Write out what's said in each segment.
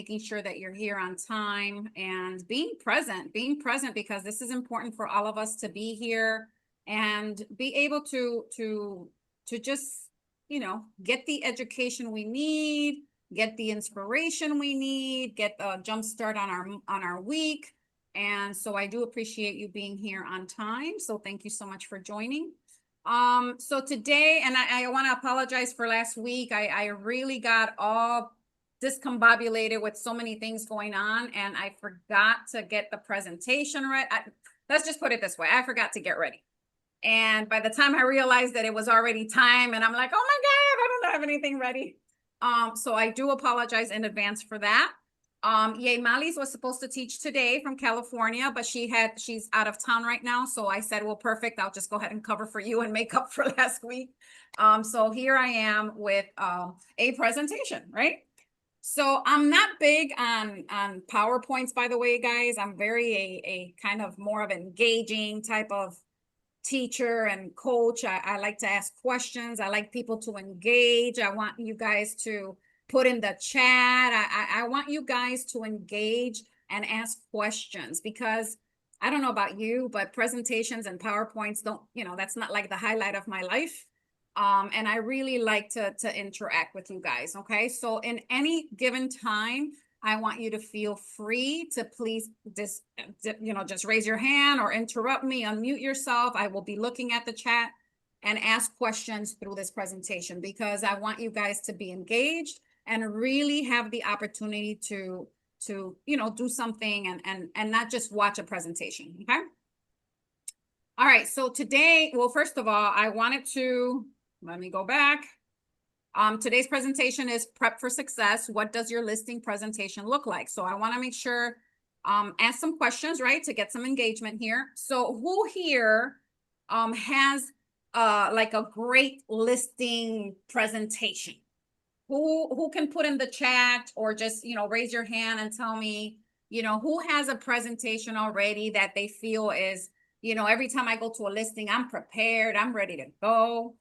making sure that you're here on time and being present because this is important for all of us to be here and be able to just, you know, get the education we need, get the inspiration we need, get the jump start on our week. And so I do appreciate you being here on time. So thank you so much for joining. So today, and I want to apologize for last week. I really got all discombobulated with so many things going on, and I forgot to get the presentation right. Let's just put it this way. I forgot to get ready. And by the time I realized that it was already time, and I'm like, oh my God, I don't have anything ready. So I do apologize in advance for that. Yay Malis was supposed to teach today from California, but she's out of town right now. So I said, well, perfect. I'll just go ahead and cover for you and make up for last week. So here I am with a presentation, right? So I'm not big on PowerPoints, by the way, guys. I'm very a kind of more of an engaging type of teacher and coach. I like to ask questions. I like people to engage. I want you guys to put in the chat. I want you guys to engage and ask questions, because I don't know about you, but presentations and PowerPoints don't, you know, that's not like the highlight of my life. And I really like to interact with you guys. Okay. So in any given time, I want you to feel free to please just raise your hand or interrupt me, unmute yourself. I will be looking at the chat and ask questions through this presentation, because I want you guys to be engaged and really have the opportunity to do something and not just watch a presentation. Okay. All right. So today, well, first of all, I wanted to, let me go back. Today's presentation is Prep for Success. What does your listing presentation look like? So I want to make sure, ask some questions, right, to get some engagement here. So who here has like a great listing presentation? Who can put in the chat, or just, raise your hand and tell me, who has a presentation already that they feel is, every time I go to a listing, I'm prepared, I'm ready to go.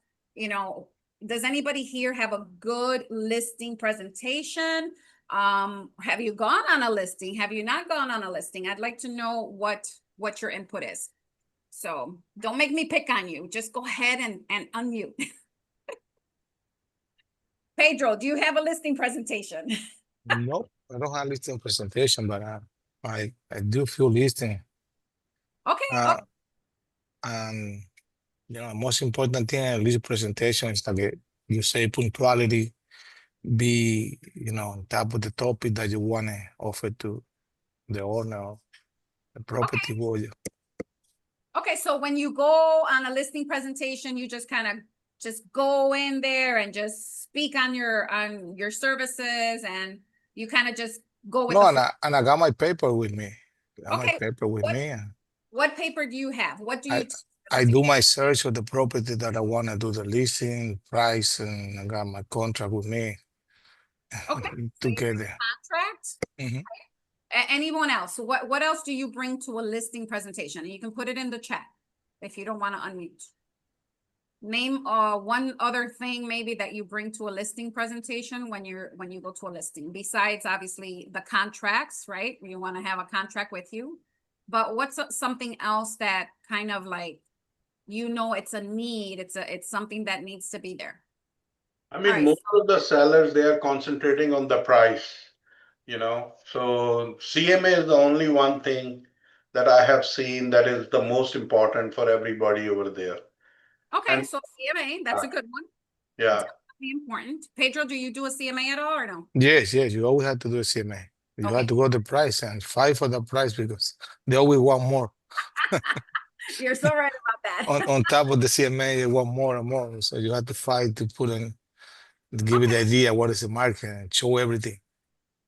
Does anybody here have a good listing presentation? Have you gone on a listing? Have you not gone on a listing? I'd like to know what your input is. So don't make me pick on you. Just go ahead and unmute. Pedro, do you have a listing presentation? Nope, I don't have listing presentation, but I do feel listing. Okay. And most important thing in listing presentation is like you say punctuality, be on top of the topic that you want to offer to the owner of the property. Okay, so when you go on a listing presentation, you just kind of just go in there and just speak on your services, and you kind of just go with No, and I got my paper with me. I got my paper with me. What paper do you have? What do you I do my search of the property that I want to do the listing price, and I got my contract with me. Okay. To get there. Contract. Anyone else? What else do you bring to a listing presentation? And you can put it in the chat if you don't want to unmute. Name one other thing maybe that you bring to a listing presentation when you go to a listing, besides obviously the contracts, right? You want to have a contract with you, but what's something else that kind of like, it's a need, it's something that needs to be there? I mean, most of the sellers, they are concentrating on the price, so CMA is the only one thing that I have seen that is the most important for everybody over there. Okay, so CMA, that's a good one. Yeah. Important. Pedro, do you do a CMA at all or no? Yes, you always have to do a CMA. You have to go the price and fight for the price, because they always want more. You're so right about that. on top of the CMA, they want more and more. So you have to fight to put in, to give you the idea what is the market and show everything.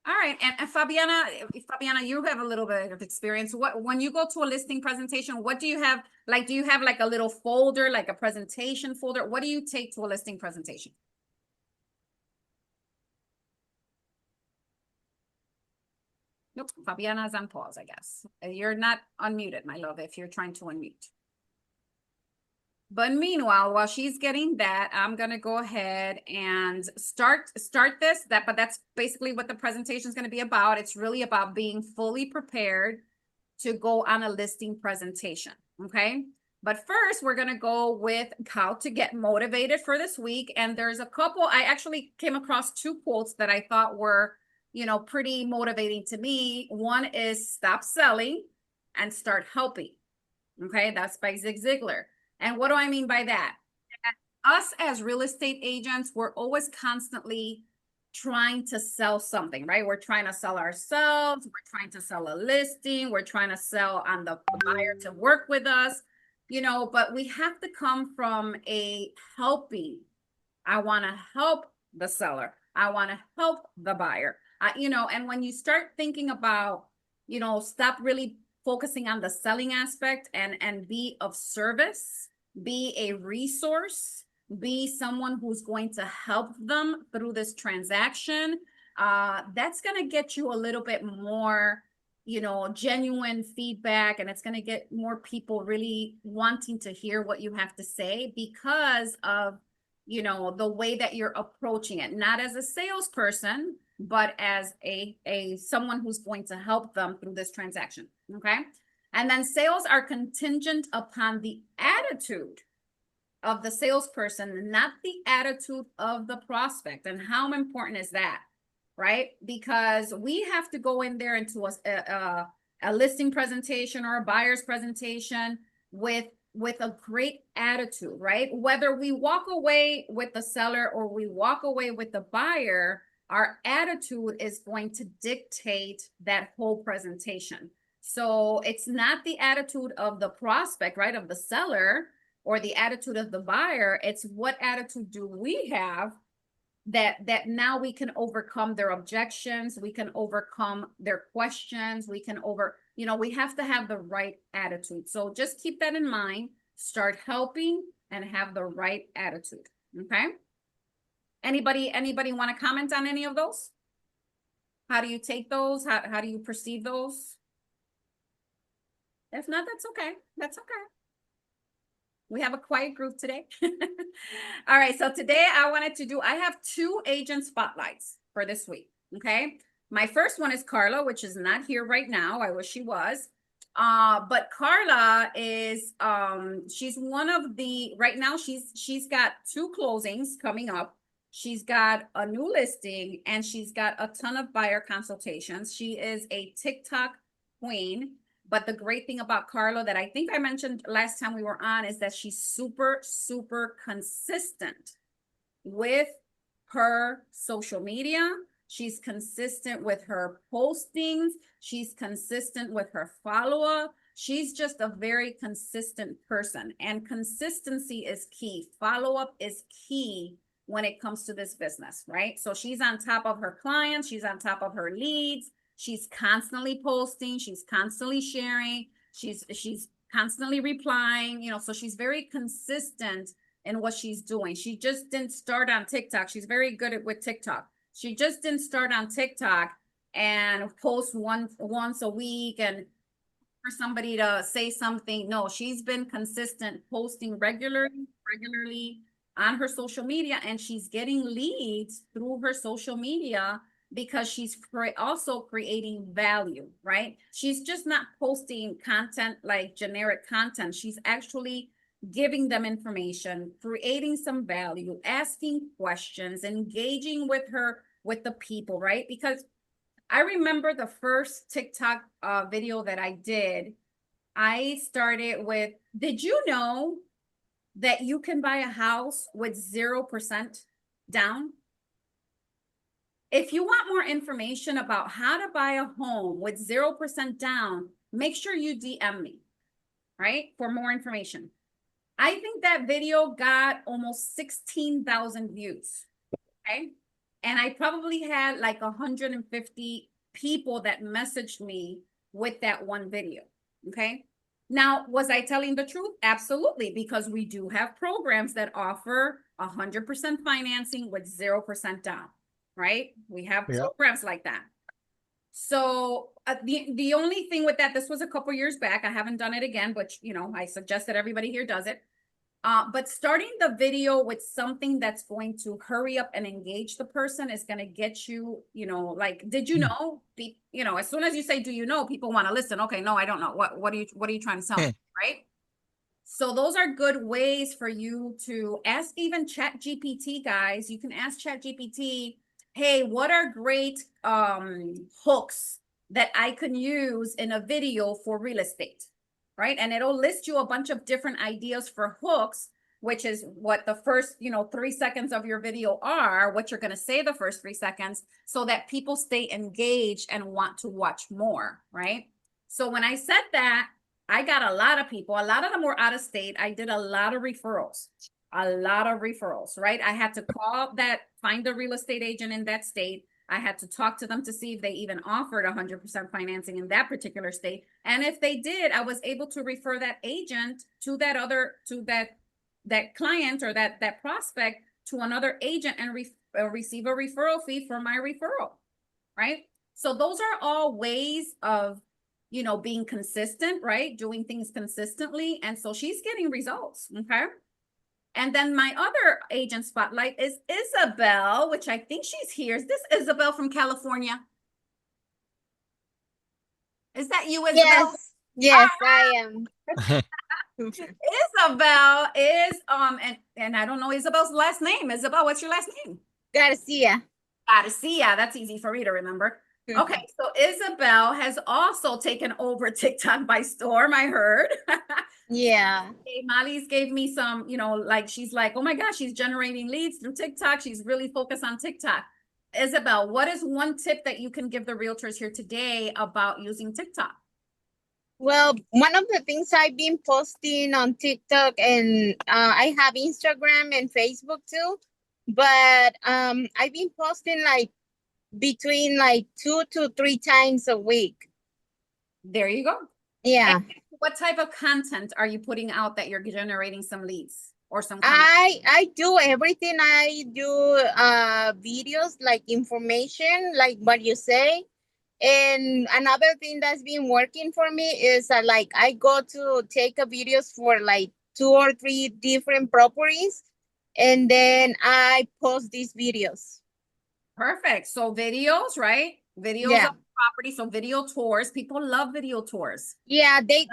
All right, and Fabiana, you have a little bit of experience. When you go to a listing presentation, what do you have? Like, do you have like a little folder, like a presentation folder? What do you take to a listing presentation? Nope, Fabiana's on pause, I guess. You're not unmuted, my love, if you're trying to unmute. But meanwhile, while she's getting that, I'm gonna go ahead and start this. But that's basically what the presentation is gonna be about. It's really about being fully prepared to go on a listing presentation, okay? But first, we're gonna go with how to get motivated for this week. And there's a couple, I actually came across two quotes that I thought were, you know, pretty motivating to me. One is stop selling and start helping, okay? That's by Zig Ziglar. And what do I mean by that? Us as real estate agents, we're always constantly trying to sell something, right? We're trying to sell ourselves. We're trying to sell a listing. We're trying to sell on the buyer to work with us, you know, but we have to come from a helping. I want to help the seller. I want to help the buyer. You know, and when you start thinking about, you know, stop really focusing on the selling aspect and be of service, be a resource, be someone who's going to help them through this transaction. That's going to get you a little bit more, you know, genuine feedback, and it's going to get more people really wanting to hear what you have to say because of, you know, the way that you're approaching it, not as a salesperson, but as a someone who's going to help them through this transaction. Okay. And then sales are contingent upon the attitude of the salesperson, not the attitude of the prospect. And how important is that? Right? Because we have to go in there into a listing presentation or a buyer's presentation with a great attitude, right? Whether we walk away with the seller or we walk away with the buyer, our attitude is going to dictate that whole presentation. So it's not the attitude of the prospect, right, of the seller or the attitude of the buyer. It's what attitude do we have that now we can overcome their objections, we can overcome their questions, we can you know, we have to have the right attitude. So just keep that in mind. Start helping and have the right attitude. Okay. Anybody want to comment on any of those? How do you take those? How do you perceive those? If not, that's okay. That's okay. We have a quiet group today. All right. So today I have 2 agent spotlights for this week. Okay. My first one is Carla, which is not here right now. I wish she was. But Carla is, she's one of the, right now she's got 2 closings coming up. She's got a new listing and she's got a ton of buyer consultations. She is a TikTok queen. But the great thing about Carla that I think I mentioned last time we were on is that she's super, super consistent with her social media. She's consistent with her postings. She's consistent with her follow-up. She's just a very consistent person, and consistency is key. Follow-up is key when it comes to this business, right? So she's on top of her clients. She's on top of her leads. She's constantly posting. She's constantly sharing. She's constantly replying, you know, so she's very consistent in what she's doing. She just didn't start on TikTok. She's very good with TikTok. She just didn't start on TikTok and post once a week and for somebody to say something. No, she's been consistent, posting regularly on her social media, and she's getting leads through her social media because she's also creating value, right? She's just not posting content like generic content. She's actually giving them information, creating some value, asking questions, engaging with the people, right? Because I remember the first TikTok video that I did, I started with, did you know that you can buy a house with 0% down? If you want more information about how to buy a home with 0% down, make sure you DM me, right? For more information. I think that video got almost 16,000 views, okay? And I probably had like 150 people that messaged me with that one video, okay? Now, was I telling the truth? Absolutely, because we do have programs that offer 100% financing with 0% down, right? We have programs like that. So the only thing with that, this was a couple years back. I haven't done it again, but you know, I suggest that everybody here does it. But starting the video with something that's going to hurry up and engage the person is going to get you, you know, like, did you know? You know, as soon as you say, do you know, people want to listen. Okay, no, I don't know. What are you trying to sell me, right? So those are good ways for you to ask even Chat GPT, guys. You can ask Chat GPT, hey, what are great hooks that I can use in a video for real estate, right? And it'll list you a bunch of different ideas for hooks, which is what the first, 3 seconds of your video are, what you're going to say the first 3 seconds, so that people stay engaged and want to watch more, right? So when I said that, I got a lot of people, a lot of them were out of state. I did a lot of referrals, right? I had to find a real estate agent in that state. I had to talk to them to see if they even offered 100% financing in that particular state. And if they did, I was able to refer that agent to that client or that prospect to another agent and receive a referral fee for my referral, right? So those are all ways of being consistent, right? Doing things consistently. And so she's getting results. Okay. And then my other agent spotlight is Isabel, which I think she's here. Is this Isabel from California? Is that you, Isabel? Yes, I am. Isabel is, and I don't know Isabel's last name. Isabel, what's your last name? Garcia. Garcia. That's easy for me to remember. Okay, so Isabel has also taken over TikTok by storm, I heard. Yeah. Molly's gave me some, like she's like, oh my gosh, she's generating leads through TikTok. She's really focused on TikTok. Isabel, what is one tip that you can give the realtors here today about using TikTok? Well, one of the things I've been posting on TikTok, and I have Instagram and Facebook too, but I've been posting like between like 2 to 3 times a week. There you go. Yeah. And what type of content are you putting out that you're generating some leads or some content? I do everything. I do videos, like information, like what you say. And another thing that's been working for me is like I go to take a videos for like 2 or 3 different properties, and then I post these videos. Perfect. So videos, right? Videos of property. So video tours. People love video tours. Yeah, they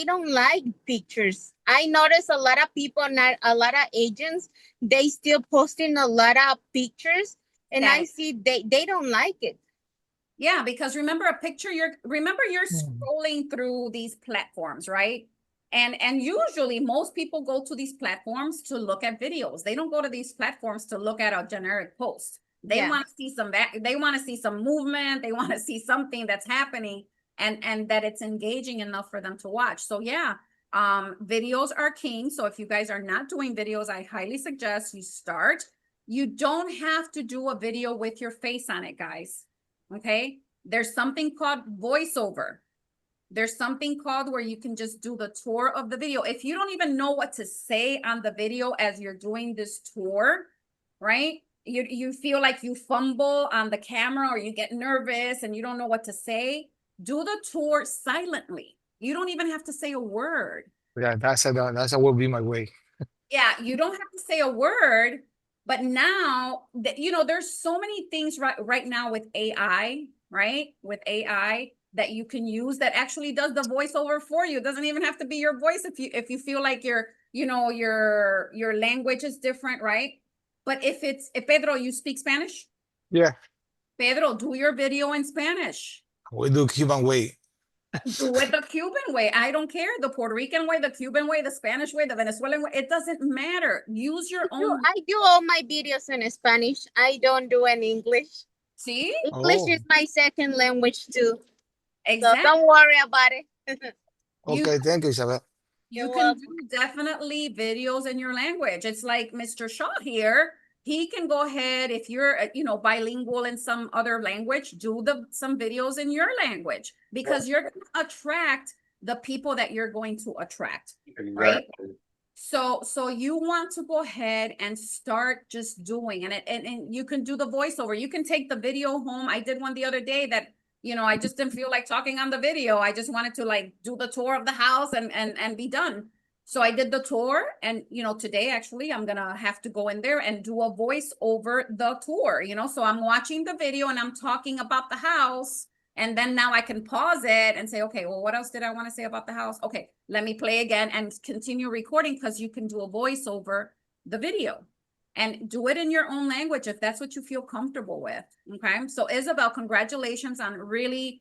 don't like pictures. I notice a lot of people, not a lot of agents, they still posting a lot of pictures, and I see they don't like it. Yeah, because remember you're scrolling through these platforms, right? And usually most people go to these platforms to look at videos. They don't go to these platforms to look at a generic post. They want to see they want to see some movement. They want to see something that's happening and that it's engaging enough for them to watch. So yeah, videos are king. So if you guys are not doing videos, I highly suggest you start. You don't have to do a video with your face on it, guys. Okay. There's something called voiceover. There's something called where you can just do the tour of the video. If you don't even know what to say on the video as you're doing this tour, right? You feel like you fumble on the camera or you get nervous and you don't know what to say, do the tour silently. You don't even have to say a word. Yeah, that will be my way. Yeah, you don't have to say a word, but now that there's so many things right now with AI, right? With AI that you can use that actually does the voiceover for you. It doesn't even have to be your voice if you feel like your language is different, right? But if Pedro, you speak Spanish? Yeah. Pedro, do your video in Spanish. We do Cuban way. Do it the Cuban way. I don't care. The Puerto Rican way, the Cuban way, the Spanish way, the Venezuelan way. It doesn't matter. Use your own. I do all my videos in Spanish. I don't do in English. See? English is my second language too. Exactly. So don't worry about it. Okay, thank you, Isabel. You can do definitely videos in your language. It's like Mr. Shaw here. He can go ahead, if you're bilingual in some other language, do some videos in your language, because you're going to attract the people that you're going to attract. Exactly. Right? So you want to go ahead and start just doing and you can do the voiceover. You can take the video home. I did one the other day that I just didn't feel like talking on the video. I just wanted to like do the tour of the house and be done. So I did the tour, and today actually I'm gonna have to go in there and do a voice over the tour, so I'm watching the video and I'm talking about the house, and then now I can pause it and say, okay, well, what else did I want to say about the house? Okay, let me play again and continue recording, because you can do a voice over the video and do it in your own language if that's what you feel comfortable with. Okay, so Isabel, congratulations on really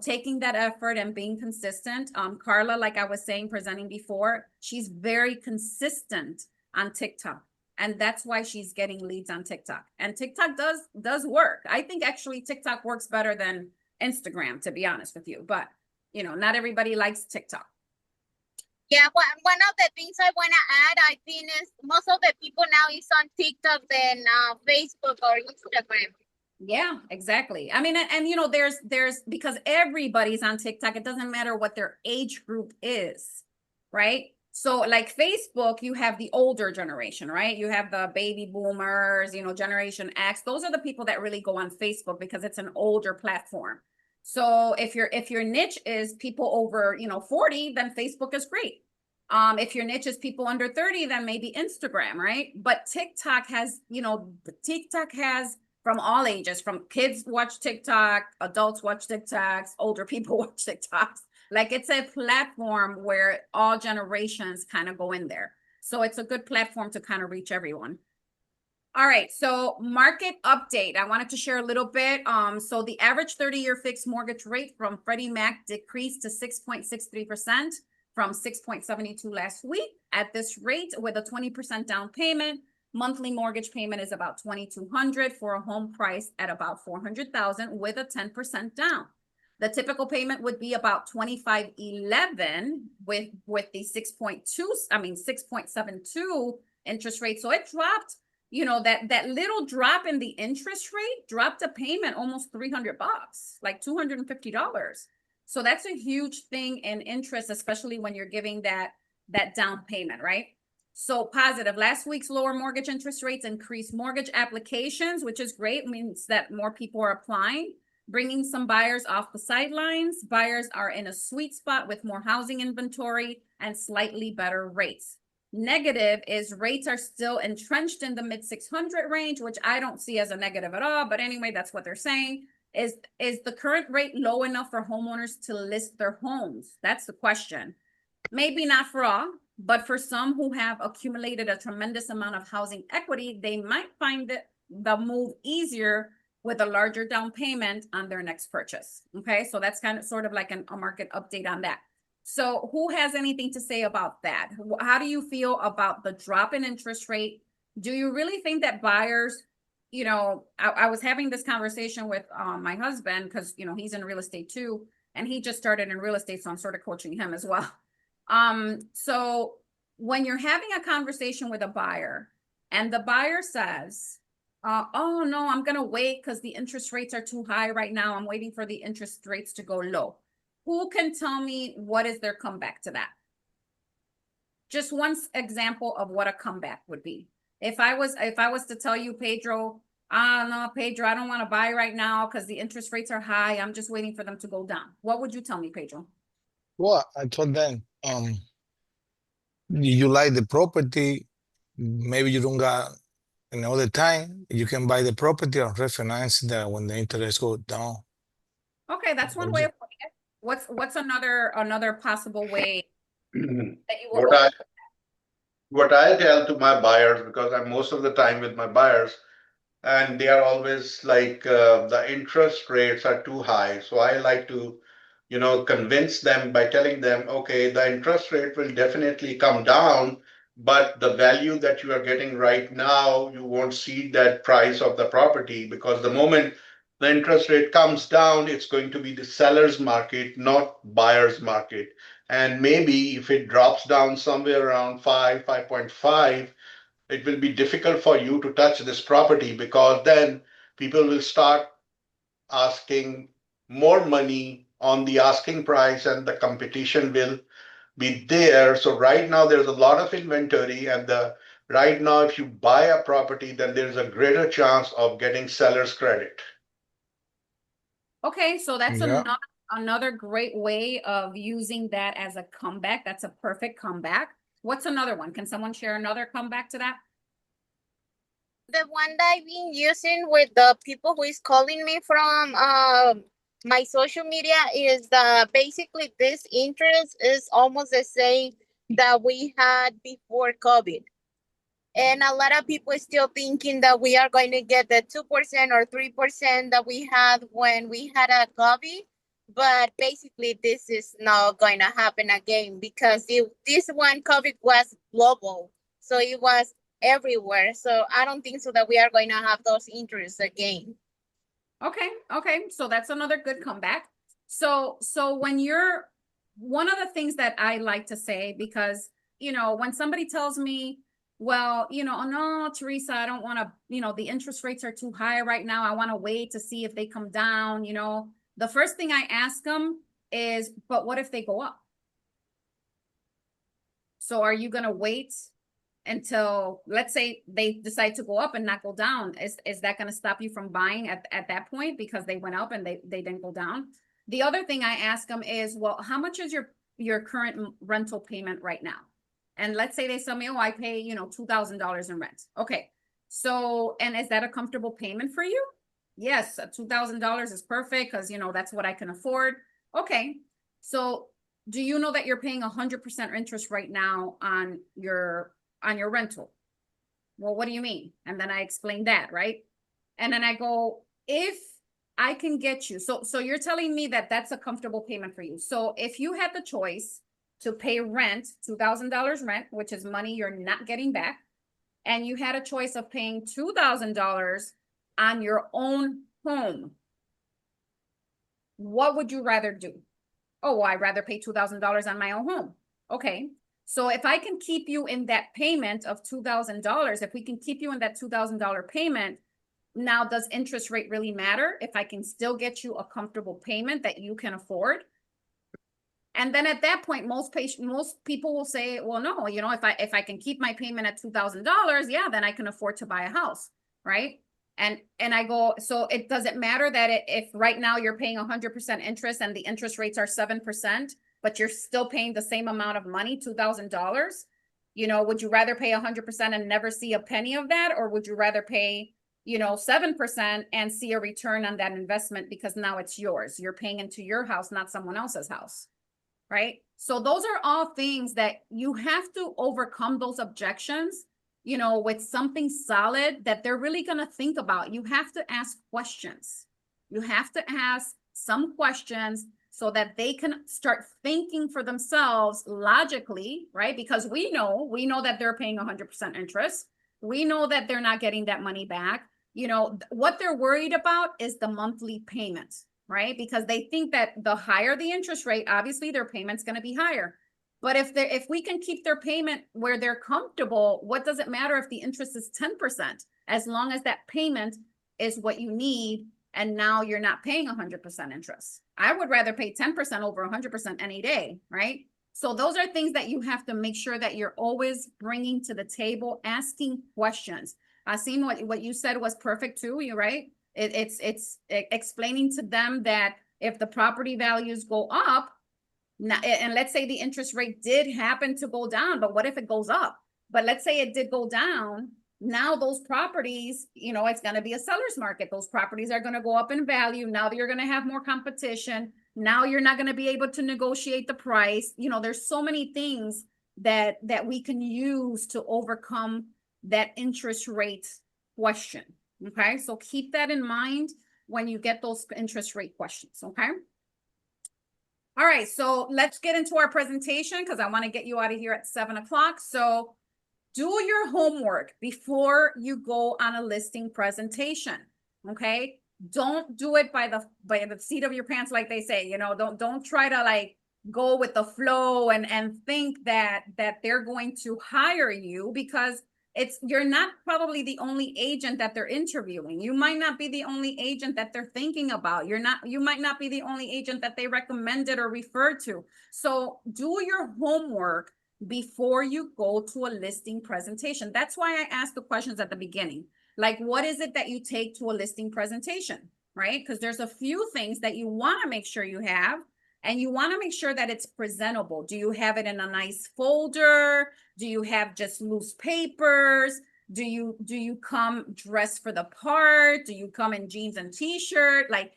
taking that effort and being consistent. Carla, like I was saying, presenting before, she's very consistent on TikTok. And that's why she's getting leads on TikTok. And TikTok does work. I think actually TikTok works better than Instagram, to be honest with you. But, not everybody likes TikTok. Yeah, one of the things I want to add, I think, is most of the people now is on TikTok than Facebook or Instagram. Yeah, exactly. I mean, and there's because everybody's on TikTok. It doesn't matter what their age group is, right? So like Facebook, you have the older generation, right? You have the baby boomers, Generation X. Those are the people that really go on Facebook because it's an older platform. So if your niche is people over, 40, then Facebook is great. If your niche is people under 30, then maybe Instagram, right? But TikTok has from all ages, from kids watch TikTok, adults watch TikToks, older people watch TikToks. Like, it's a platform where all generations kind of go in there. So it's a good platform to kind of reach everyone. All right, so market update. I wanted to share a little bit. So the average 30-year fixed mortgage rate from Freddie Mac decreased to 6.63% from 6.72 last week. At this rate, with a 20% down payment, monthly mortgage payment is about $2,200 for a home price at about $400,000 with a 10% down. The typical payment would be about $2,511 with the 6.72 interest rate. So it dropped, that little drop in the interest rate dropped a payment almost $300, like $250. So that's a huge thing in interest, especially when you're giving that down payment, right? So positive. Last week's lower mortgage interest rates increased mortgage applications, which is great. It means that more people are applying, bringing some buyers off the sidelines. Buyers are in a sweet spot with more housing inventory and slightly better rates. Negative is rates are still entrenched in the mid 600 range, which I don't see as a negative at all. But anyway, that's what they're saying. Is the current rate low enough for homeowners to list their homes? That's the question. Maybe not for all, but for some who have accumulated a tremendous amount of housing equity, they might find the move easier with a larger down payment on their next purchase. Okay, so that's kind of sort of like a market update on that. So who has anything to say about that? How do you feel about the drop in interest rate? Do you really think that buyers, I was having this conversation with my husband because, he's in real estate too, and he just started in real estate, so I'm sort of coaching him as well. So when you're having a conversation with a buyer and the buyer says, oh no, I'm going to wait because the interest rates are too high right now. I'm waiting for the interest rates to go low. Who can tell me what is their comeback to that? Just one example of what a comeback would be. If I was to tell you, Pedro, no, Pedro, I don't want to buy right now because the interest rates are high. I'm just waiting for them to go down. What would you tell me, Pedro? Well, I told them, you like the property, maybe you don't got another time, you can buy the property or refinance that when the interest go down. Okay, that's one way of putting it. What's another possible way that you would what I tell to my buyers, because I'm most of the time with my buyers, and they are always like the interest rates are too high. So I like to, convince them by telling them, okay, the interest rate will definitely come down, but the value that you are getting right now, you won't see that price of the property, because the moment the interest rate comes down, it's going to be the seller's market, not buyer's market. And maybe if it drops down somewhere around 5.5, it will be difficult for you to touch this property, because then people will start asking more money on the asking price and the competition will be there. So right now there's a lot of inventory, and right now if you buy a property, then there's a greater chance of getting seller's credit. Okay, so that's Yeah. another great way of using that as a comeback. That's a perfect comeback. What's another one? Can someone share another comeback to that? The one that I've been using with the people who is calling me from my social media is basically this interest is almost the same that we had before COVID. And a lot of people still thinking that we are going to get the 2% or 3% that we had when we had a COVID. But basically, this is not going to happen again because this one COVID was global. So it was everywhere. So I don't think so that we are going to have those interests again. Okay, okay, so that's another good comeback. So when you're, one of the things that I like to say, because, you know, when somebody tells me, well, you know, oh, no, Teresa, I don't want to, you know, the interest rates are too high right now. I want to wait to see if they come down, you know. The first thing I ask them is, but what if they go up? So are you going to wait until, let's say they decide to go up and not go down? Is that going to stop you from buying at that point because they went up and they didn't go down? The other thing I ask them is, well, how much is your current rental payment right now? And let's say they tell me, oh, I pay, you know, $2,000 in rent. Okay. So, and is that a comfortable payment for you? Yes, $2,000 is perfect because, you know, that's what I can afford. Okay. So do you know that you're paying 100% interest right now on your rental? Well, what do you mean? And then I explain that, right? And then I go, if I can get you, so you're telling me that that's a comfortable payment for you. So if you had the choice to pay rent, $2,000 rent, which is money you're not getting back, and you had a choice of paying $2,000 on your own home, what would you rather do? Oh, well, I'd rather pay $2,000 on my own home. Okay. So if I can keep you in that payment of $2,000, if we can keep you in that $2,000 payment, now does interest rate really matter if I can still get you a comfortable payment that you can afford? And then at that point, most people will say, well, no, you know, if I can keep my payment at $2,000, yeah, then I can afford to buy a house, right? And I go, so it doesn't matter that if right now you're paying 100% interest and the interest rates are 7%, but you're still paying the same amount of money, $2,000. You know, would you rather pay 100% and never see a penny of that, or would you rather pay, you know, 7% and see a return on that investment because now it's yours? You're paying into your house, not someone else's house. Right? So those are all things that you have to overcome those objections, you know, with something solid that they're really going to think about. You have to ask questions. You have to ask some questions so that they can start thinking for themselves logically, right? Because we know that they're paying 100% interest. We know that they're not getting that money back. You know, what they're worried about is the monthly payment, right? Because they think that the higher the interest rate, obviously their payment's going to be higher. But if we can keep their payment where they're comfortable, what does it matter if the interest is 10%, as long as that payment is what you need and now you're not paying 100% interest? I would rather pay 10% over 100% any day, right? So those are things that you have to make sure that you're always bringing to the table, asking questions. I seen what you said was perfect too. You're right. It's explaining to them that if the property values go up, and let's say the interest rate did happen to go down, but what if it goes up? But let's say it did go down. Now those properties, you know, it's going to be a seller's market. Those properties are going to go up in value. Now you're going to have more competition. Now you're not going to be able to negotiate the price. You know, there's so many things that we can use to overcome that interest rate question. Okay, so keep that in mind when you get those interest rate questions. Okay. All right, so let's get into our presentation because I want to get you out of here at 7 o'clock. So do your homework before you go on a listing presentation. Okay, don't do it by the seat of your pants, like they say. You know, don't try to like go with the flow and think that they're going to hire you, because you're not probably the only agent that they're interviewing. You might not be the only agent that they're thinking about. You might not be the only agent that they recommended or referred to. So do your homework before you go to a listing presentation. That's why I asked the questions at the beginning. Like, what is it that you take to a listing presentation, right? Because there's a few things that you want to make sure you have. And you want to make sure that it's presentable. Do you have it in a nice folder? Do you have just loose papers? Do you come dressed for the part? Do you come in jeans and t-shirt? Like,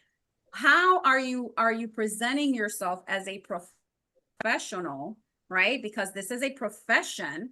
how are you presenting yourself as a professional, right? Because this is a profession.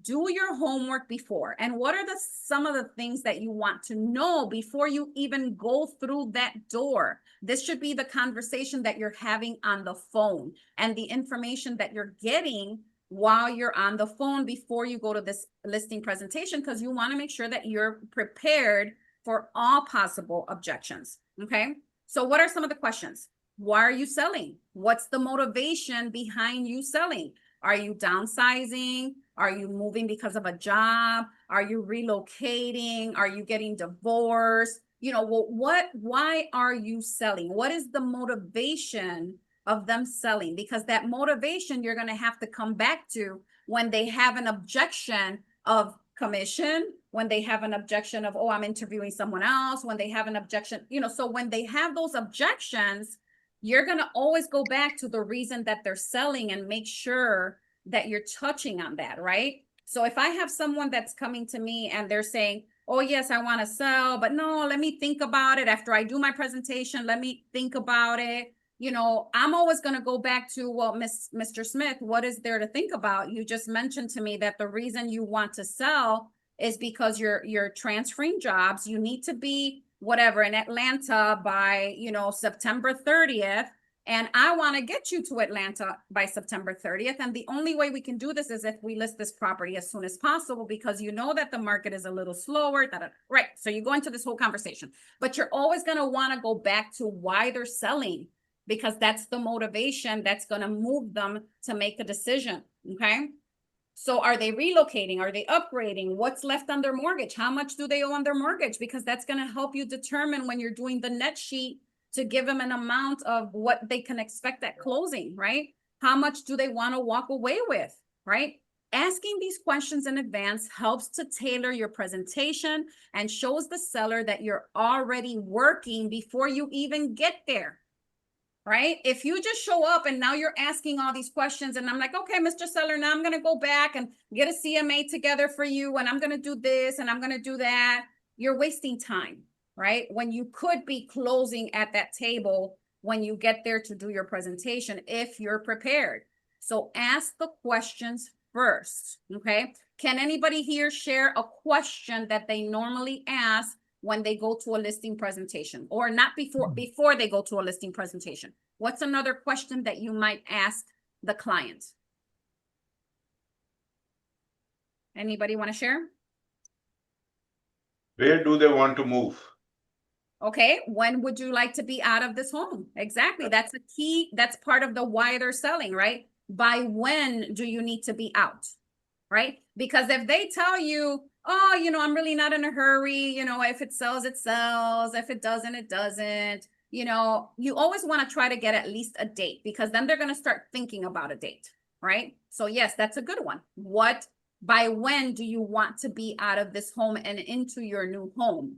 Do your homework before. And what are some of the things that you want to know before you even go through that door? This should be the conversation that you're having on the phone and the information that you're getting while you're on the phone before you go to this listing presentation, because you want to make sure that you're prepared for all possible objections. Okay. So what are some of the questions? Why are you selling? What's the motivation behind you selling? Are you downsizing? Are you moving because of a job? Are you relocating? Are you getting divorced? You know, well, why are you selling? What is the motivation of them selling? Because that motivation you're going to have to come back to when they have an objection of commission, when they have an objection of, oh, I'm interviewing someone else, when they have an objection, you know, so when they have those objections, you're going to always go back to the reason that they're selling and make sure that you're touching on that, right? So if I have someone that's coming to me and they're saying, oh, yes, I want to sell, but no, let me think about it. After I do my presentation, let me think about it. You know, I'm always going to go back to, well, Mr. Smith, what is there to think about? You just mentioned to me that the reason you want to sell is because you're transferring jobs. You need to be whatever in Atlanta by, you know, September 30th. And I want to get you to Atlanta by September 30th. And the only way we can do this is if we list this property as soon as possible, because you know that the market is a little slower, right? So you go into this whole conversation, but you're always going to want to go back to why they're selling, because that's the motivation that's going to move them to make a decision. Okay. So are they relocating? Are they upgrading? What's left on their mortgage? How much do they owe on their mortgage? Because that's going to help you determine when you're doing the net sheet to give them an amount of what they can expect at closing, right? How much do they want to walk away with, right? Asking these questions in advance helps to tailor your presentation and shows the seller that you're already working before you even get there, right? If you just show up and now you're asking all these questions and I'm like, okay, Mr. Seller, now I'm going to go back and get a CMA together for you and I'm going to do this and I'm going to do that. You're wasting time, right? When you could be closing at that table when you get there to do your presentation, if you're prepared. So ask the questions first, okay? Can anybody here share a question that they normally ask when they go to a listing presentation, or not before they go to a listing presentation? What's another question that you might ask the client? Anybody want to share? Where do they want to move? Okay, when would you like to be out of this home? Exactly, that's a key, that's part of the why they're selling, right? By when do you need to be out, right? Because if they tell you, oh, you know, I'm really not in a hurry, you know, if it sells, it sells, if it doesn't, it doesn't, you know, you always want to try to get at least a date, because then they're going to start thinking about a date, right? So yes, that's a good one. By when do you want to be out of this home and into your new home,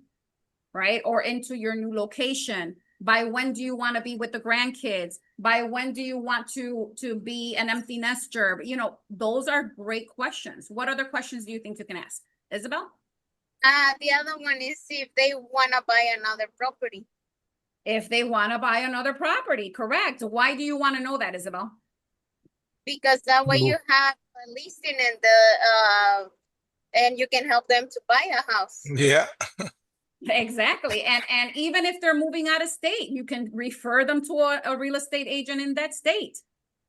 right? Or into your new location? By when do you want to be with the grandkids? By when do you want to be an empty nester? You know, those are great questions. What other questions do you think you can ask? Isabel? The other one is if they want to buy another property. If they want to buy another property, correct. Why do you want to know that, Isabel? Because that way you have a listing in and you can help them to buy a house. Yeah. Exactly. And even if they're moving out of state, you can refer them to a real estate agent in that state,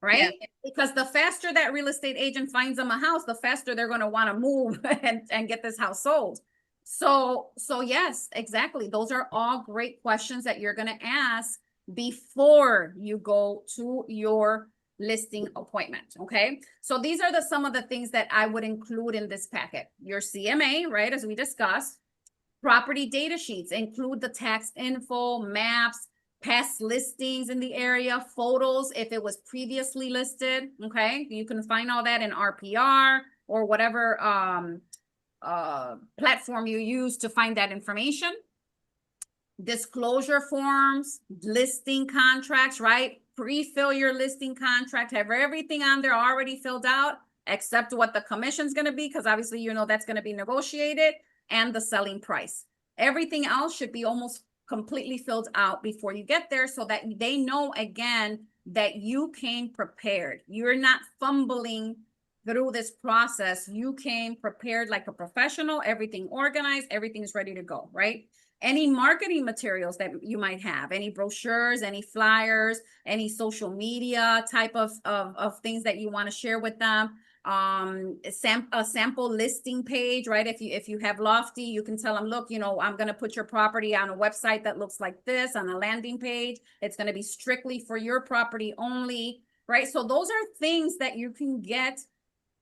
right? Yeah. Because the faster that real estate agent finds them a house, the faster they're going to want to move and get this house sold. So yes, exactly. Those are all great questions that you're going to ask before you go to your listing appointment. Okay. So these are some of the things that I would include in this packet. Your CMA, right? As we discussed. Property data sheets include the tax info, maps, past listings in the area, photos if it was previously listed. Okay, you can find all that in RPR or whatever platform you use to find that information. Disclosure forms, listing contracts, right? pre-fill your listing contract, have everything on there already filled out, except what the commission's gonna be, because obviously you know that's gonna be negotiated, and the selling price. Everything else should be almost completely filled out before you get there, so that they know, again, that you came prepared. You're not fumbling through this process. You came prepared like a professional, everything organized, everything's ready to go, right? Any marketing materials that you might have, any brochures, any flyers, any social media type of things that you want to share with them. A sample listing page, right? If you have Lofty, you can tell them, look, you know, I'm going to put your property on a website that looks like this, on a landing page. It's going to be strictly for your property only, right? So those are things that you can get,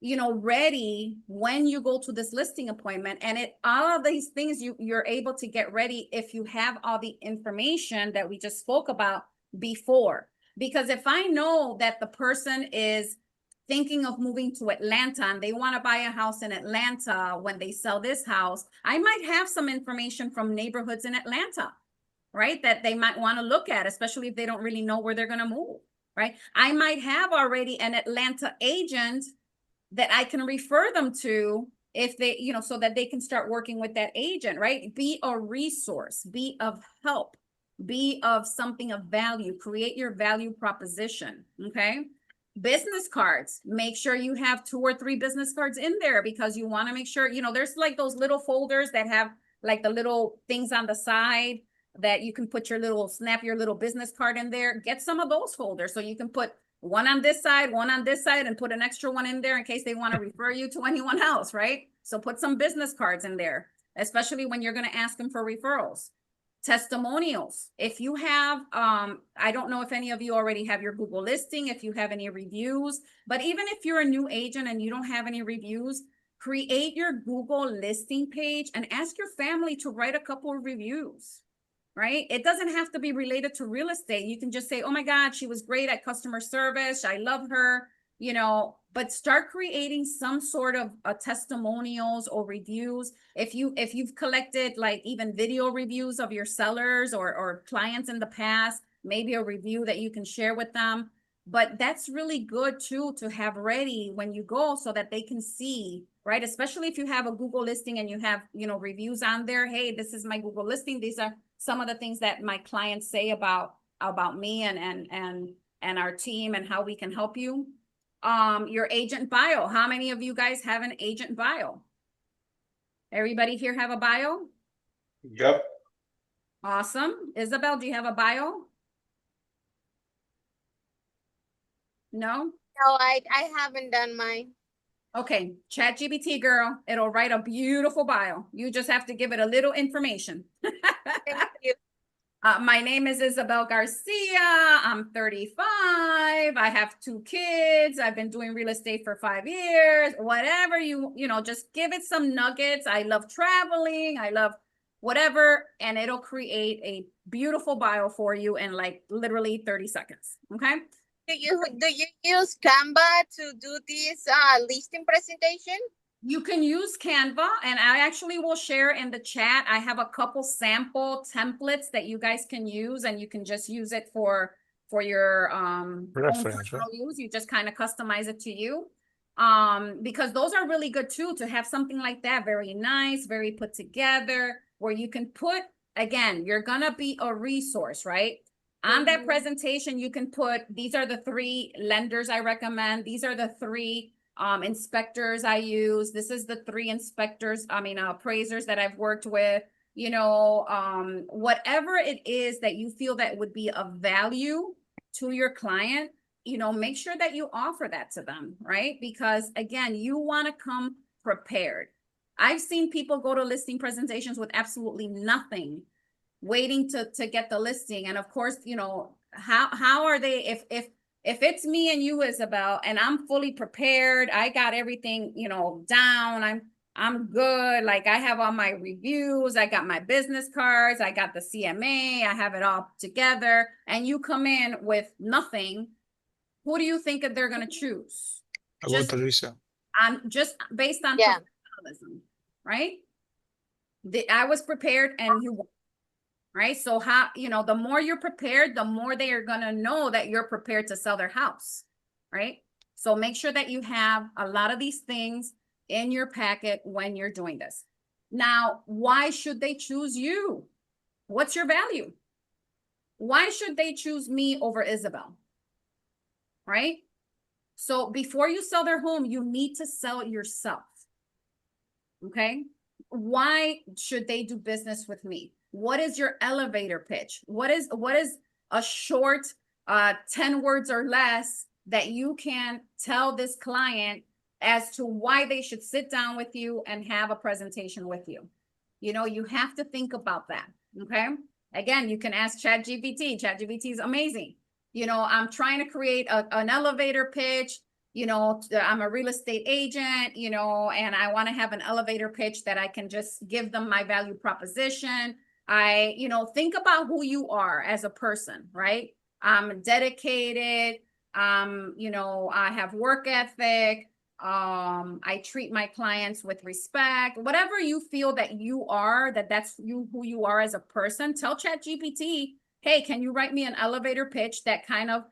you know, ready when you go to this listing appointment. And all of these things you're able to get ready if you have all the information that we just spoke about before. Because if I know that the person is thinking of moving to Atlanta and they want to buy a house in Atlanta when they sell this house, I might have some information from neighborhoods in Atlanta, right, that they might want to look at, especially if they don't really know where they're going to move, right? I might have already an Atlanta agent that I can refer them to if they, you know, so that they can start working with that agent, right? Be a resource, be of help, be of something of value, create your value proposition, okay? Business cards, make sure you have 2 or 3 business cards in there, because you want to make sure, you know, there's like those little folders that have like the little things on the side that you can put snap your little business card in there. Get some of those folders so you can put one on this side, one on this side, and put an extra one in there in case they want to refer you to anyone else, right? So put some business cards in there, especially when you're going to ask them for referrals. Testimonials. If you have, I don't know if any of you already have your Google listing, if you have any reviews, but even if you're a new agent and you don't have any reviews, create your Google listing page and ask your family to write a couple of reviews. Right? It doesn't have to be related to real estate. You can just say, oh my God, she was great at customer service. I love her, you know, but start creating some sort of testimonials or reviews. If you've collected like even video reviews of your sellers or clients in the past, maybe a review that you can share with them. But that's really good too, to have ready when you go so that they can see, right? Especially if you have a Google listing and you have, you know, reviews on there. Hey, this is my Google listing. These are some of the things that my clients say about me and our team and how we can help you. Your agent bio. How many of you guys have an agent bio? Everybody here have a bio? Yep. Awesome. Isabel, do you have a bio? No? No, I haven't done mine. Okay, ChatGPT girl, it'll write a beautiful bio. You just have to give it a little information. Thank you. My name is Isabel Garcia. I'm 35. I have 2 kids. I've been doing real estate for 5 years. Whatever you know, just give it some nuggets. I love traveling. I love whatever, and it'll create a beautiful bio for you in like literally 30 seconds. Okay. Do you use Canva to do this listing presentation? You can use Canva, and I actually will share in the chat. I have a couple sample templates that you guys can use, and you can just use it for your own Reference, right? personal use. You just kind of customize it to you. Because those are really good too, to have something like that, very nice, very put together, where you can put, again, you're gonna be a resource, right? On that presentation, you can put, these are the 3 lenders I recommend. These are the 3 inspectors I use. This is the 3 inspectors, appraisers that I've worked with, you know, whatever it is that you feel that would be of value to your client, you know, make sure that you offer that to them, right? Because again, you want to come prepared. I've seen people go to listing presentations with absolutely nothing, waiting to get the listing. And of course, you know, how are they, if it's me and you, Isabel, and I'm fully prepared, I got everything, you know, down, I'm good, like I have all my reviews, I got my business cards, I got the CMA, I have it all together, and you come in with nothing, who do you think that they're going to choose? About Teresa. Just based on professionalism, right? I was prepared and you, right? So how, you know, the more you're prepared, the more they are going to know that you're prepared to sell their house, right? So make sure that you have a lot of these things in your packet when you're doing this. Now, why should they choose you? What's your value? Why should they choose me over Isabel? Right? So before you sell their home, you need to sell it yourself. Okay? Why should they do business with me? What is your elevator pitch? What is a short 10 words or less that you can tell this client as to why they should sit down with you and have a presentation with you? You know, you have to think about that. Okay? Again, you can ask ChatGPT. ChatGPT is amazing. You know, I'm trying to create an elevator pitch. You know, I'm a real estate agent, you know, and I want to have an elevator pitch that I can just give them my value proposition. You know, think about who you are as a person, right? I'm dedicated. You know, I have work ethic. I treat my clients with respect. Whatever you feel that you are, that's you, who you are as a person. Tell ChatGPT, hey, can you write me an elevator pitch that kind of,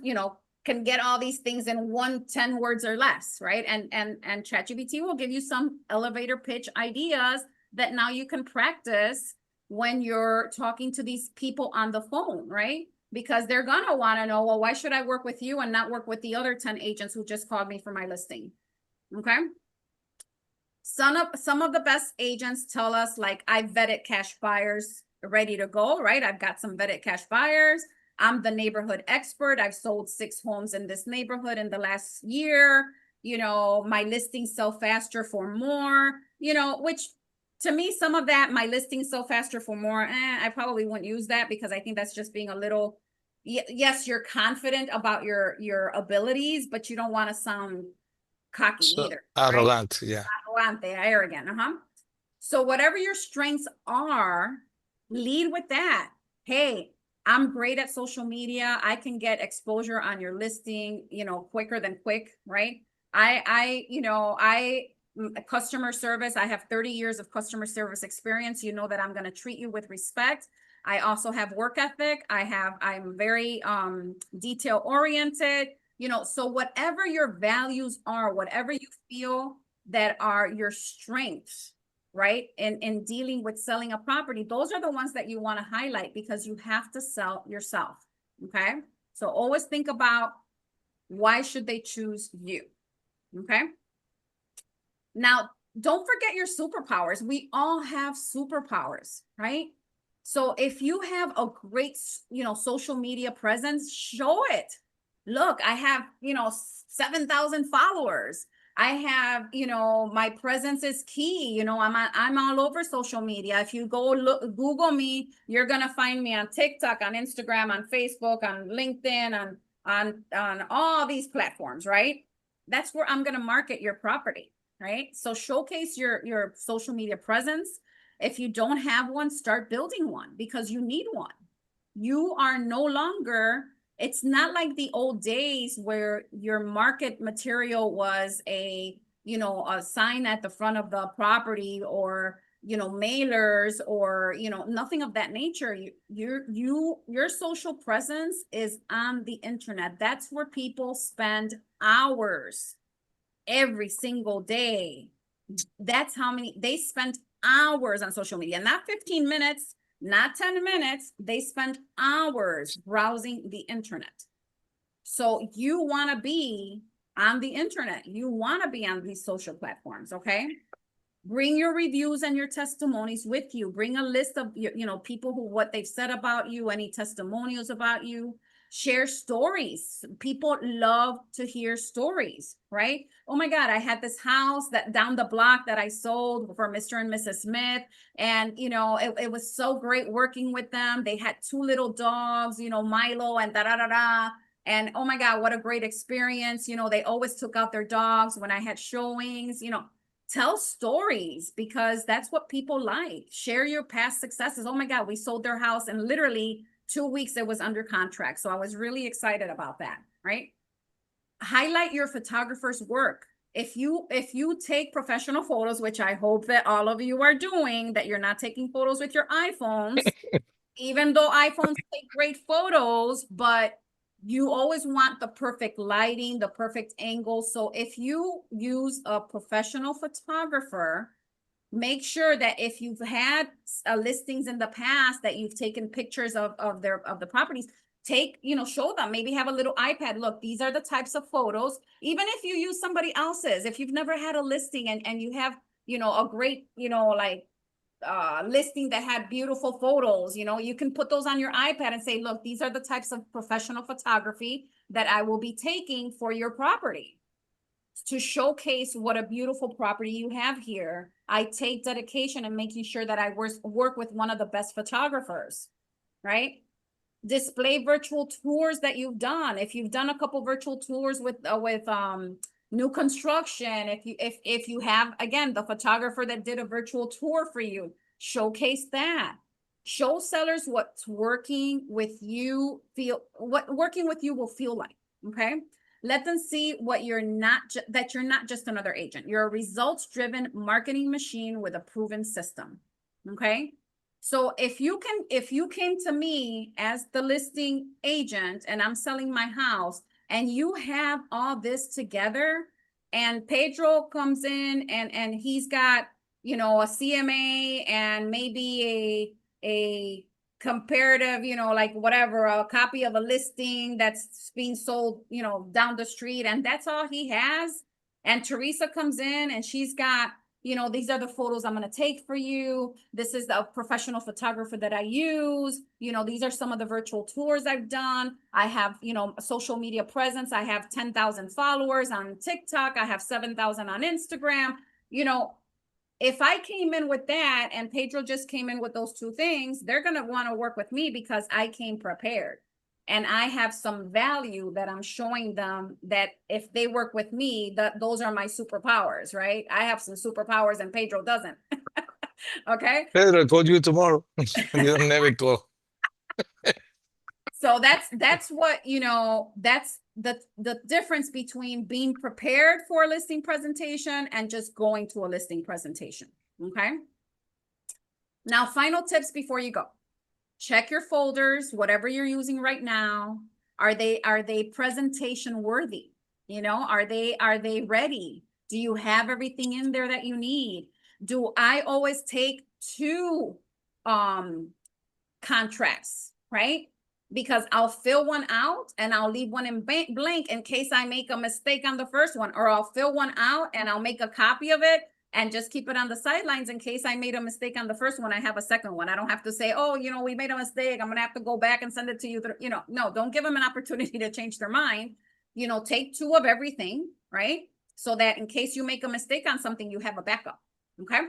you know, can get all these things in 10 words or less, right? And ChatGPT will give you some elevator pitch ideas that now you can practice when you're talking to these people on the phone, right? Because they're gonna want to know, well, why should I work with you and not work with the other 10 agents who just called me for my listing? Okay. Some of the best agents tell us, like, I vetted cash buyers ready to go, right? I've got some vetted cash buyers. I'm the neighborhood expert. I've sold 6 homes in this neighborhood in the last year. You know, my listings sell faster for more, you know, which to me, some of that, my listings sell faster for more, I probably wouldn't use that, because I think that's just being a little, yes, you're confident about your abilities, but you don't want to sound cocky either. Arrogant, right? Yeah. Arrogante, arrogant, So whatever your strengths are, lead with that. Hey, I'm great at social media. I can get exposure on your listing, you know, quicker than quick, right? Customer service, I have 30 years of customer service experience. You know that I'm going to treat you with respect. I also have work ethic. I'm very detail oriented, you know, so whatever your values are, whatever you feel that are your strengths, right? In dealing with selling a property, those are the ones that you want to highlight, because you have to sell yourself. Okay. So always think about, why should they choose you? Okay. Now, don't forget your superpowers. We all have superpowers, right? So if you have a great, you know, social media presence, show it. Look, I have, you know, 7,000 followers. I have, you know, my presence is key. You know, I'm all over social media. If you go Google me, you're going to find me on TikTok, on Instagram, on Facebook, on LinkedIn, on all these platforms, right? That's where I'm going to market your property, right? So showcase your social media presence. If you don't have one, start building one, because you need one. You are no longer, it's not like the old days where your market material was a sign at the front of the property, or, you know, mailers, or, you know, nothing of that nature. Your social presence is on the internet. That's where people spend hours every single day. That's how many they spend hours on social media, not 15 minutes, not 10 minutes. They spend hours browsing the internet. So you want to be on the internet. You want to be on these social platforms. Okay. Bring your reviews and your testimonies with you. Bring a list of, you know, people who, what they've said about you, any testimonials about you. Share stories. People love to hear stories, right? Oh my God, I had this house that down the block that I sold for Mr. and Mrs. Smith. And, you know, it was so great working with them. They had 2 little dogs, you know, Milo and da-da-da-da. And oh my God, what a great experience. You know, they always took out their dogs when I had showings. You know, tell stories, because that's what people like. Share your past successes. Oh my God, we sold their house in literally 2 weeks. It was under contract. So I was really excited about that, right? Highlight your photographer's work. If you take professional photos, which I hope that all of you are doing, that you're not taking photos with your iPhones, even though iPhones take great photos, but you always want the perfect lighting, the perfect angle. So if you use a professional photographer, make sure that if you've had listings in the past that you've taken pictures of the properties, take, show them, maybe have a little iPad. Look, these are the types of photos. Even if you use somebody else's, if you've never had a listing and you have, a great, like listing that had beautiful photos, you can put those on your iPad and say, look, these are the types of professional photography that I will be taking for your property. To showcase what a beautiful property you have here, I take dedication in making sure that I work with one of the best photographers, right? Display virtual tours that you've done. If you've done a couple virtual tours with new construction, if you have, again, the photographer that did a virtual tour for you, showcase that. Show sellers what's working with you, what working with you will feel like, okay? Let them see what that you're not just another agent. You're a results-driven marketing machine with a proven system, okay? So if you came to me as the listing agent and I'm selling my house and you have all this together, and Pedro comes in and he's got, a CMA and maybe a comparative, like whatever, a copy of a listing that's being sold, down the street, and that's all he has. And Teresa comes in and she's got, these are the photos I'm going to take for you. This is the professional photographer that I use. These are some of the virtual tours I've done. I have, a social media presence. I have 10,000 followers on TikTok. I have 7,000 on Instagram. If I came in with that and Pedro just came in with those two things, they're going to want to work with me because I came prepared. And I have some value that I'm showing them that if they work with me, those are my superpowers, right? I have some superpowers and Pedro doesn't. Okay. Pedro, I'll call you tomorrow. You don't never call. So that's what, that's the difference between being prepared for a listing presentation and just going to a listing presentation. Okay. Now, final tips before you go. Check your folders, whatever you're using right now. Are they presentation worthy? Are they ready? Do you have everything in there that you need? Do I always take two contracts, right? Because I'll fill one out and I'll leave one in blank in case I make a mistake on the first one, or I'll fill one out and I'll make a copy of it and just keep it on the sidelines in case I made a mistake on the first one. I have a second one. I don't have to say, oh, we made a mistake. I'm going to have to go back and send it to you. No, don't give them an opportunity to change their mind. Take two of everything, right? So that in case you make a mistake on something, you have a backup. Okay.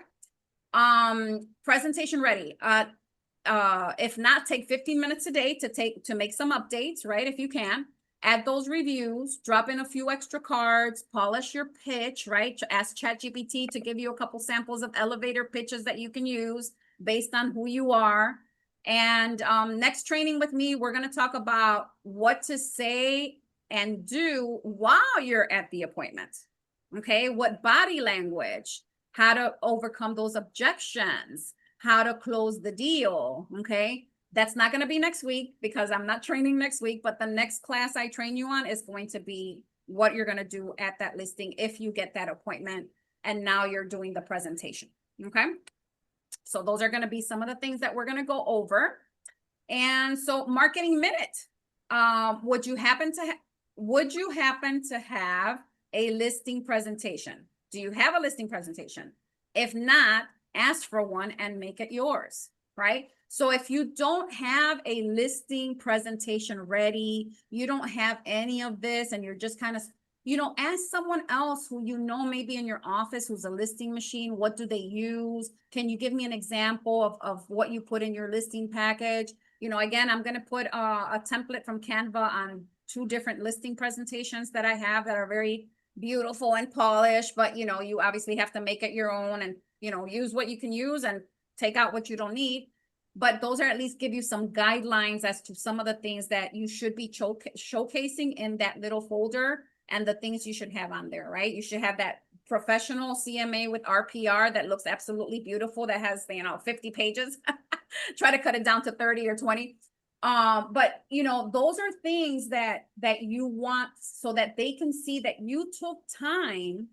Presentation ready. If not, take 15 minutes a day to make some updates, right? If you can. Add those reviews, drop in a few extra cards, polish your pitch, right? Ask ChatGPT to give you a couple samples of elevator pitches that you can use based on who you are. And next training with me, we're going to talk about what to say and do while you're at the appointment. Okay, what body language, how to overcome those objections, how to close the deal. Okay. That's not going to be next week because I'm not training next week, but the next class I train you on is going to be what you're going to do at that listing if you get that appointment and now you're doing the presentation. Okay. So those are going to be some of the things that we're going to go over. And so marketing minute, would you happen to have a listing presentation? Do you have a listing presentation? If not, ask for one and make it yours, right? So if you don't have a listing presentation ready, you don't have any of this, and you're just kind of, ask someone else who maybe in your office who's a listing machine. What do they use? Can you give me an example of what you put in your listing package? Again, I'm going to put a template from Canva on 2 different listing presentations that I have that are very beautiful and polished, but you obviously have to make it your own and use what you can use and take out what you don't need. But those are at least give you some guidelines as to some of the things that you should be showcasing in that little folder and the things you should have on there, right? You should have that professional CMA with RPR that looks absolutely beautiful, that has, 50 pages. Try to cut it down to 30 or 20. But those are things that you want so that they can see that you took time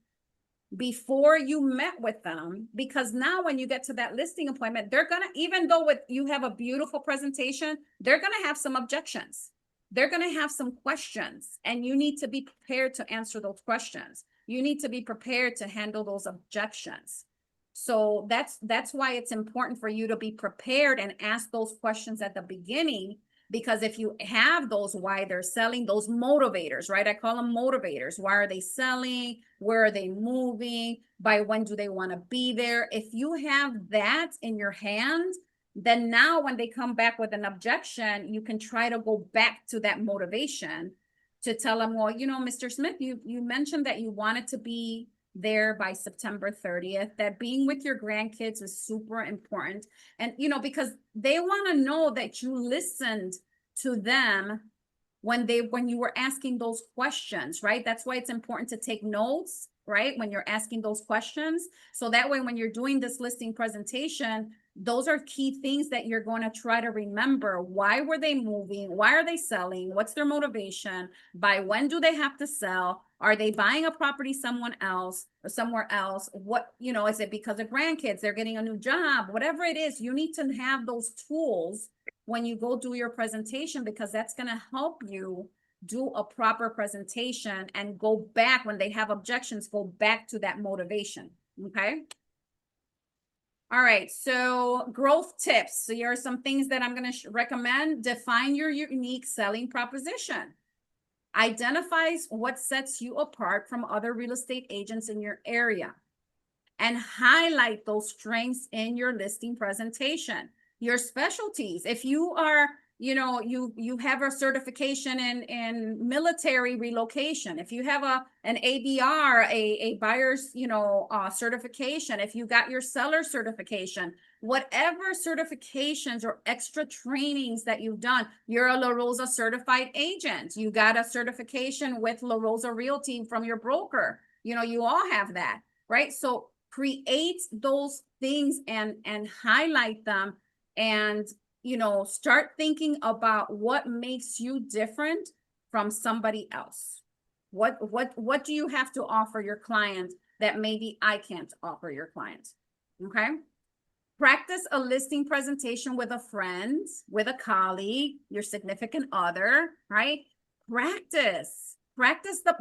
before you met with them, because now when you get to that listing appointment, they're gonna, even though you have a beautiful presentation, they're gonna have some objections. They're gonna have some questions, and you need to be prepared to answer those questions. You need to be prepared to handle those objections. So that's why it's important for you to be prepared and ask those questions at the beginning, because if you have those why they're selling, those motivators, right? I call them motivators. Why are they selling? Where are they moving? By when do they want to be there? If you have that in your hand, then now when they come back with an objection, you can try to go back to that motivation to tell them, well, Mr. Smith, you mentioned that you wanted to be there by September 30th, that being with your grandkids is super important. And, because they want to know that you listened to them when you were asking those questions, right? That's why it's important to take notes, right? When you're asking those questions. So that way, when you're doing this listing presentation, those are key things that you're going to try to remember. Why were they moving? Why are they selling? What's their motivation? By when do they have to sell? Are they buying a property somewhere else? What, is it because of grandkids? They're getting a new job, whatever it is. You need to have those tools when you go do your presentation, because that's going to help you do a proper presentation and go back when they have objections, go back to that motivation. Okay. All right, so growth tips. So here are some things that I'm going to recommend. Define your unique selling proposition. Identifies what sets you apart from other real estate agents in your area, and highlight those strengths in your listing presentation. Your specialties. If you are, you have a certification in military relocation, if you have an ABR, a buyer's, certification, if you got your seller certification, whatever certifications or extra trainings that you've done, you're a La Rosa certified agent, you got a certification with La Rosa Realty from your broker, you all have that, right? So create those things and highlight them, and start thinking about what makes you different from somebody else. What do you have to offer your client that maybe I can't offer your client? Okay. Practice a listing presentation with a friend, with a colleague, your significant other, right? Practice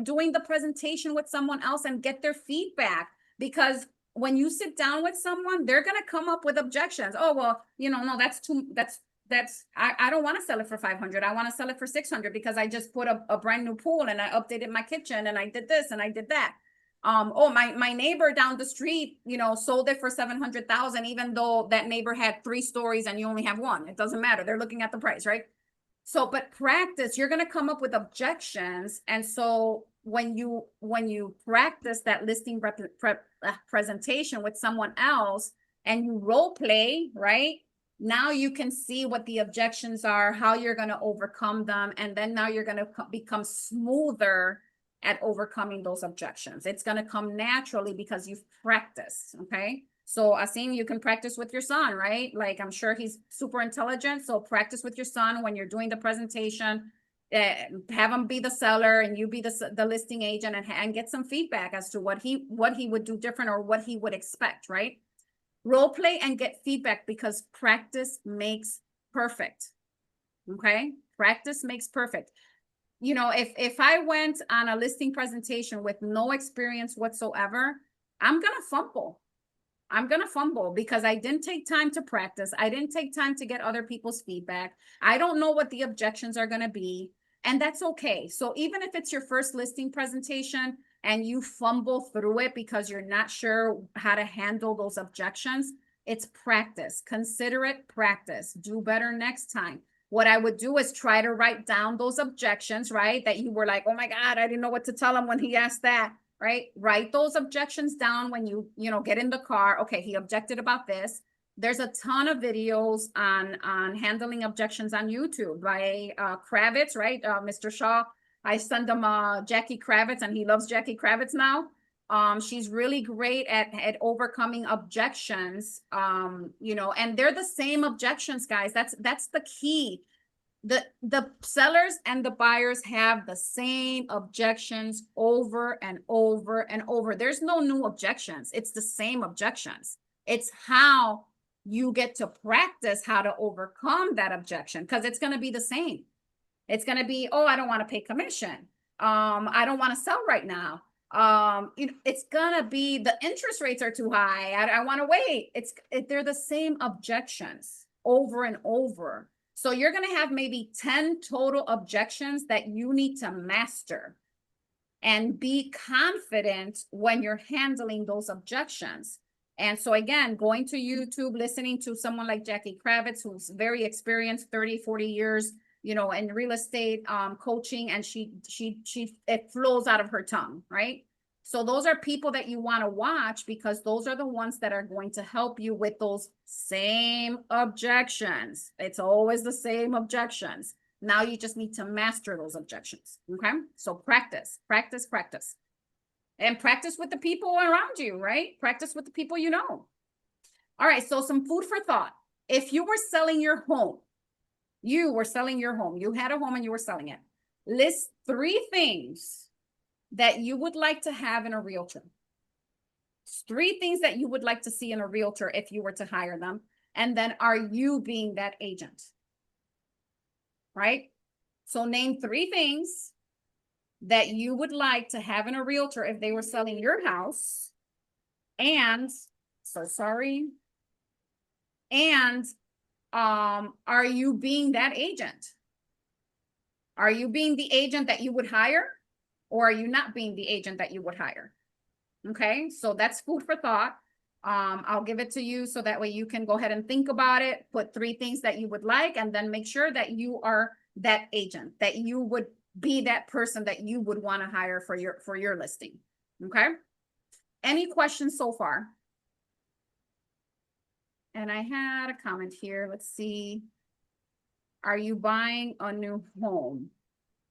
doing the presentation with someone else and get their feedback, because when you sit down with someone, they're going to come up with objections. Oh, well, no, I don't want to sell it for 500. I want to sell it for 600 because I just put a brand new pool and I updated my kitchen and I did this and I did that. Oh, my neighbor down the street, sold it for 700,000, even though that neighbor had 3 stories and you only have 1. It doesn't matter. They're looking at the price, right? So, but practice, you're going to come up with objections. And so when you practice that listing presentation with someone else and you role play, right? Now you can see what the objections are, how you're going to overcome them. And then now you're going to become smoother at overcoming those objections. It's going to come naturally because you've practiced. Okay. So Asim, you can practice with your son, right? Like, I'm sure he's super intelligent. So practice with your son when you're doing the presentation, have him be the seller and you be the listing agent, and get some feedback as to what he would do different or what he would expect, right? Role play and get feedback, because practice makes perfect. Okay. Practice makes perfect. If I went on a listing presentation with no experience whatsoever, I'm going to fumble because I didn't take time to practice. I didn't take time to get other people's feedback. I don't know what the objections are going to be, and that's okay. So even if it's your first listing presentation and you fumble through it because you're not sure how to handle those objections, it's practice. Consider it practice. Do better next time. What I would do is try to write down those objections, right? That you were like, oh my God, I didn't know what to tell him when he asked that, right? Write those objections down when you get in the car. Okay, he objected about this. There's a ton of videos on handling objections on YouTube by Kravitz, right? Mr. Shaw. I send him Jackie Kravitz, and he loves Jackie Kravitz now. She's really great at overcoming objections. You know, and they're the same objections, guys. That's the key. The sellers and the buyers have the same objections over and over and over. There's no new objections. It's the same objections. It's how you get to practice how to overcome that objection, because it's going to be the same. It's going to be, oh, I don't want to pay commission. I don't want to sell right now. It's gonna be the interest rates are too high. I want to wait. They're the same objections over and over. So you're gonna have maybe 10 total objections that you need to master and be confident when you're handling those objections. And so again, going to YouTube, listening to someone like Jackie Kravitz, who's very experienced, 30, 40 years, you know, in real estate coaching, and it flows out of her tongue, right? So those are people that you want to watch, because those are the ones that are going to help you with those same objections. It's always the same objections. Now you just need to master those objections, okay? So practice, practice, practice. And practice with the people around you, right? Practice with the people you know. All right, so some food for thought. If you were selling your home, you had a home and you were selling it, list 3 things that you would like to have in a realtor. 3 things that you would like to see in a realtor if you were to hire them. And then are you being that agent? Right? So name 3 things that you would like to have in a realtor if they were selling your house. And are you being that agent? Are you being the agent that you would hire, or are you not being the agent that you would hire? Okay, so that's food for thought. I'll give it to you so that way you can go ahead and think about it, put 3 things that you would like, and then make sure that you are that agent, that you would be that person that you would want to hire for your listing. Okay, any questions so far? And I had a comment here. Let's see. Are you buying a new home?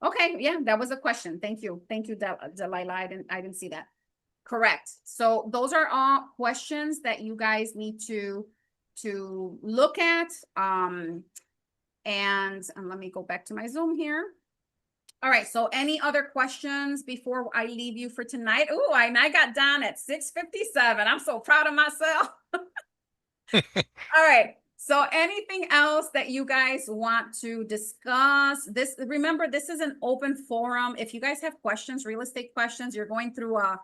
Okay, yeah, that was a question. Thank you. Thank you, Delilah. I didn't see that. Correct. So those are all questions that you guys need to look at. And let me go back to my Zoom here. All right, so any other questions before I leave you for tonight? Oh, I got done at 6:57. I'm so proud of myself. All right. So anything else that you guys want to discuss? Remember, this is an open forum. If you guys have questions, real estate questions, you're going through a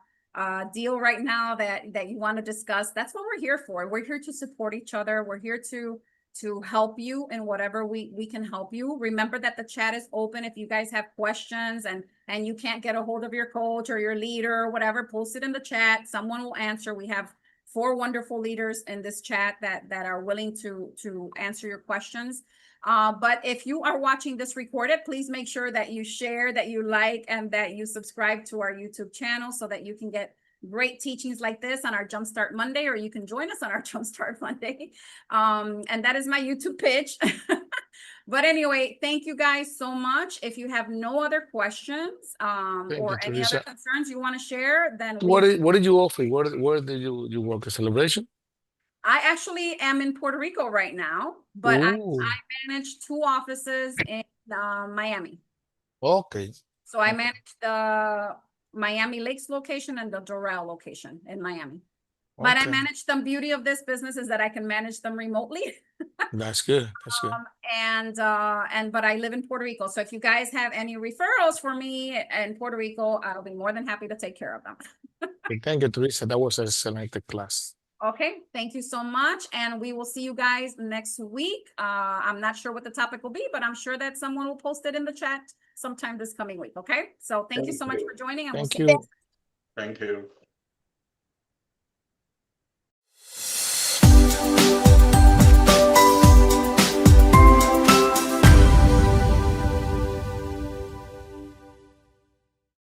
deal right now that you want to discuss, that's what we're here for. We're here to support each other. We're here to help you in whatever we can help you. Remember that the chat is open. If you guys have questions and you can't get a hold of your coach or your leader or whatever, post it in the chat. Someone will answer. We have 4 wonderful leaders in this chat that are willing to answer your questions. But if you are watching this recorded, please make sure that you share, that you like, and that you subscribe to our YouTube channel so that you can get great teachings like this on our Jumpstart Monday, or you can join us on our Jumpstart Monday. And that is my YouTube pitch. But anyway, thank you guys so much. If you have no other questions or any other concerns you want to share, then what did you offer? Where did you work? A Celebration? I actually am in Puerto Rico right now, but I manage 2 offices in Miami. Okay. So I manage the Miami Lakes location and the Doral location in Miami. But I manage them. Beauty of this business is that I can manage them remotely. That's good. That's good. But I live in Puerto Rico. So if you guys have any referrals for me in Puerto Rico, I'll be more than happy to take care of them. Thank you, Teresa. That was a selected class. Okay, thank you so much. And we will see you guys next week. I'm not sure what the topic will be, but I'm sure that someone will post it in the chat sometime this coming week. Okay, so thank you so much for joining. And Thank we'll see you. Thank you.